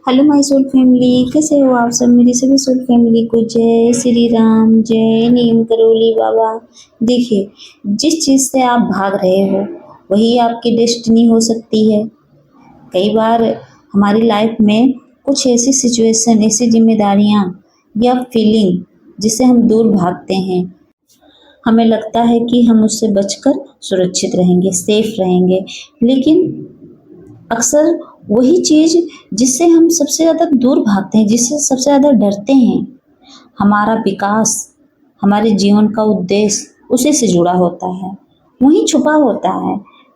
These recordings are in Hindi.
हेलो माय सोल फैमिली, कैसे हो आप सब। मेरी सभी सोल फैमिली को जय श्री राम, जय नीम करोली बाबा। देखिए, जिस चीज़ से आप भाग रहे हो वही आपकी डेस्टिनी हो सकती है। कई बार हमारी लाइफ में कुछ ऐसी सिचुएशन, ऐसी जिम्मेदारियां या फीलिंग जिससे हम दूर भागते हैं। हमें लगता है कि हम उससे बचकर सुरक्षित रहेंगे, सेफ रहेंगे, लेकिन अक्सर वही चीज़ जिससे हम सबसे ज़्यादा दूर भागते हैं, जिससे सबसे ज़्यादा डरते हैं, हमारा विकास, हमारे जीवन का उद्देश्य उसी से जुड़ा होता है, वहीं छुपा होता है।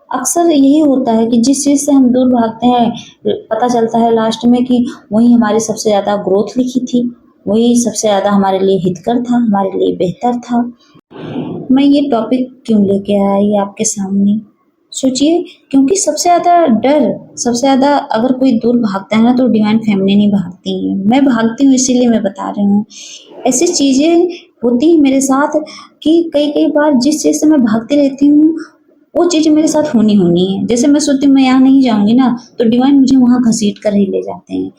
अक्सर यही होता है कि जिस चीज़ से हम दूर भागते हैं, पता चलता है लास्ट में कि वही हमारी सबसे ज़्यादा ग्रोथ लिखी थी, वही सबसे ज़्यादा हमारे लिए हितकर था, हमारे लिए बेहतर था। मैं ये टॉपिक क्यों लेके आई आपके सामने, सोचिए। क्योंकि सबसे ज़्यादा डर, सबसे ज़्यादा अगर कोई दूर भागता है ना, तो डिवाइन फैमिली नहीं भागती है। मैं भागती हूँ, इसीलिए मैं बता रही हूँ। ऐसी चीज़ें होती हैं मेरे साथ कि कई कई बार जिस चीज़ से मैं भागती रहती हूँ वो चीज़ मेरे साथ होनी होनी है। जैसे मैं सोचती हूँ मैं यहाँ नहीं जाऊँगी ना, तो डिवाइन मुझे वहाँ घसीट कर ही ले जाते हैं।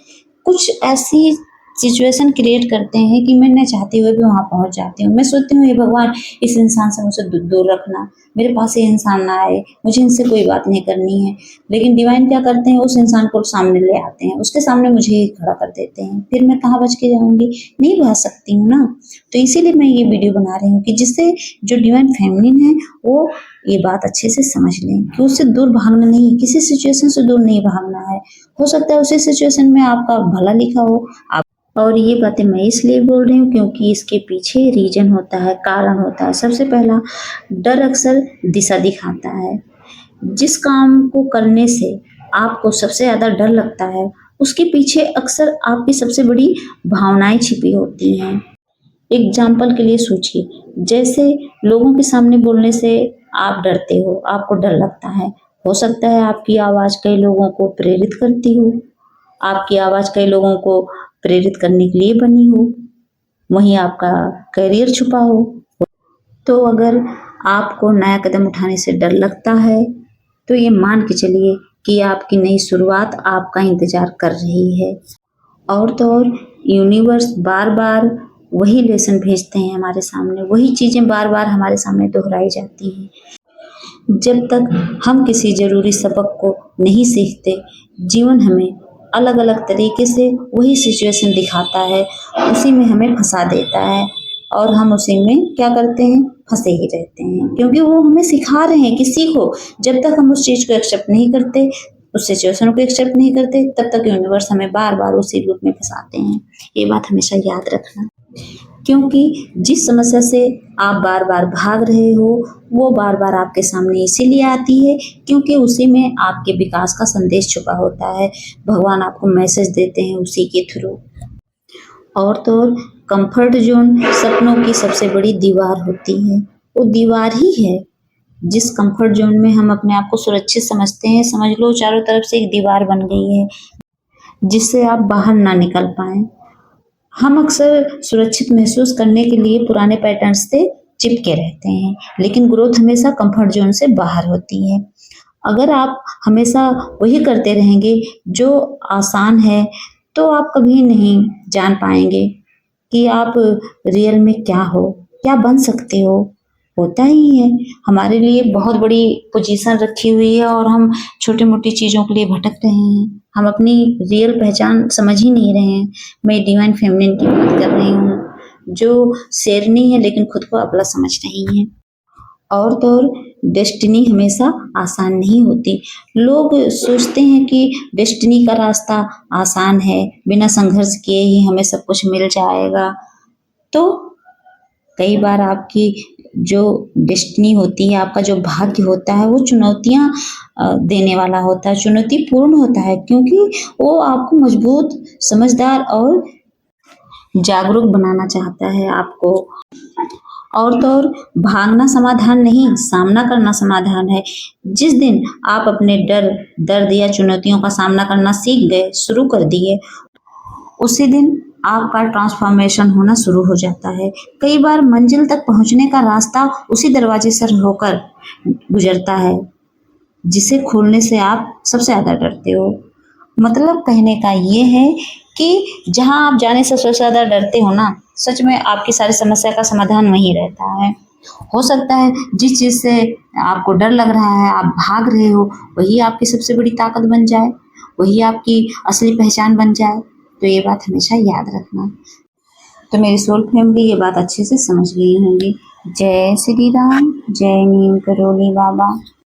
कुछ ऐसी सिचुएशन क्रिएट करते हैं कि मैं न चाहते हुए भी वहाँ पहुँच जाती हूँ। मैं सोचती हूँ हे भगवान, इस इंसान से मुझे दूर रखना, मेरे पास ये इंसान ना आए, मुझे इनसे कोई बात नहीं करनी है। लेकिन डिवाइन क्या करते हैं, उस इंसान को सामने ले आते हैं, उसके सामने मुझे ही खड़ा कर देते हैं। फिर मैं कहाँ बच के जाऊँगी, नहीं भाग सकती हूँ ना। तो इसीलिए मैं ये वीडियो बना रही हूँ कि जिससे जो डिवाइन फेमिनिन है वो ये बात अच्छे से समझ लें कि उससे दूर भागना नहीं, किसी सिचुएशन से दूर नहीं भागना है। हो सकता है उसी सिचुएशन में आपका भला लिखा हो। आप और ये बातें मैं इसलिए बोल रही हूँ क्योंकि इसके पीछे रीजन होता है, कारण होता है। सबसे पहला, डर अक्सर दिशा दिखाता है। जिस काम को करने से आपको सबसे ज़्यादा डर लगता है, उसके पीछे अक्सर आपकी सबसे बड़ी भावनाएं छिपी होती हैं। एग्जाम्पल के लिए सोचिए, जैसे लोगों के सामने बोलने से आप डरते हो, आपको डर लगता है। हो सकता है आपकी आवाज़ कई लोगों को प्रेरित करती हो, आपकी आवाज़ कई लोगों को प्रेरित करने के लिए बनी हो, वहीं आपका करियर छुपा हो। तो अगर आपको नया कदम उठाने से डर लगता है, तो ये मान के चलिए कि आपकी नई शुरुआत आपका इंतज़ार कर रही है। और तो और यूनिवर्स बार बार वही लेसन भेजते हैं हमारे सामने, वही चीज़ें बार बार हमारे सामने दोहराई जाती हैं। जब तक हम किसी ज़रूरी सबक को नहीं सीखते, जीवन हमें अलग अलग तरीके से वही सिचुएशन दिखाता है, उसी में हमें फंसा देता है और हम उसी में क्या करते हैं, फंसे ही रहते हैं। क्योंकि वो हमें सिखा रहे हैं कि सीखो। जब तक हम उस चीज़ को एक्सेप्ट नहीं करते, उस सिचुएशन को एक्सेप्ट नहीं करते, तब तक यूनिवर्स हमें बार बार उसी लूप में फंसाते हैं। ये बात हमेशा याद रखना। क्योंकि जिस समस्या से आप बार बार भाग रहे हो, वो बार बार आपके सामने इसीलिए आती है क्योंकि उसी में आपके विकास का संदेश छुपा होता है। भगवान आपको मैसेज देते हैं उसी के थ्रू। और तो और कंफर्ट जोन सपनों की सबसे बड़ी दीवार होती है। वो दीवार ही है। जिस कंफर्ट जोन में हम अपने आप को सुरक्षित समझते हैं, समझ लो चारों तरफ से एक दीवार बन गई है जिससे आप बाहर ना निकल पाए। हम अक्सर सुरक्षित महसूस करने के लिए पुराने पैटर्न्स से चिपके रहते हैं, लेकिन ग्रोथ हमेशा कंफर्ट जोन से बाहर होती है। अगर आप हमेशा वही करते रहेंगे जो आसान है, तो आप कभी नहीं जान पाएंगे कि आप रियल में क्या हो, क्या बन सकते हो। होता ही है, हमारे लिए बहुत बड़ी पोजीशन रखी हुई है और हम छोटी मोटी चीज़ों के लिए भटक रहे हैं। हम अपनी रियल पहचान समझ ही नहीं रहे हैं। मैं डिवाइन फेमिनिन की बात कर रही हूँ, जो शेरनी है लेकिन खुद को अबला समझ रही है। और तो और डेस्टिनी हमेशा आसान नहीं होती। लोग सोचते हैं कि डेस्टिनी का रास्ता आसान है, बिना संघर्ष किए ही हमें सब कुछ मिल जाएगा। तो कई बार आपकी जो डेस्टिनी होती है, आपका जो भाग्य होता है, वो चुनौतियाँ देने वाला होता है, चुनौतीपूर्ण होता है, क्योंकि वो आपको मजबूत, समझदार और जागरूक बनाना चाहता है आपको। और तो और भागना समाधान नहीं, सामना करना समाधान है। जिस दिन आप अपने डर, दर्द या चुनौतियों का सामना करना सीख गए, शुरू कर दिए, उसी दिन आपका ट्रांसफॉर्मेशन होना शुरू हो जाता है। कई बार मंजिल तक पहुंचने का रास्ता उसी दरवाजे से होकर गुजरता है जिसे खोलने से आप सबसे ज़्यादा डरते हो। मतलब कहने का ये है कि जहाँ आप जाने से सबसे ज़्यादा डरते हो ना, सच में आपकी सारी समस्या का समाधान वहीं रहता है। हो सकता है जिस चीज़ से आपको डर लग रहा है, आप भाग रहे हो, वही आपकी सबसे बड़ी ताकत बन जाए, वही आपकी असली पहचान बन जाए। तो ये बात हमेशा याद रखना। तो मेरी सोल फैमिली ये बात अच्छे से समझ गई होंगी। जय श्री राम, जय नीम करोली बाबा।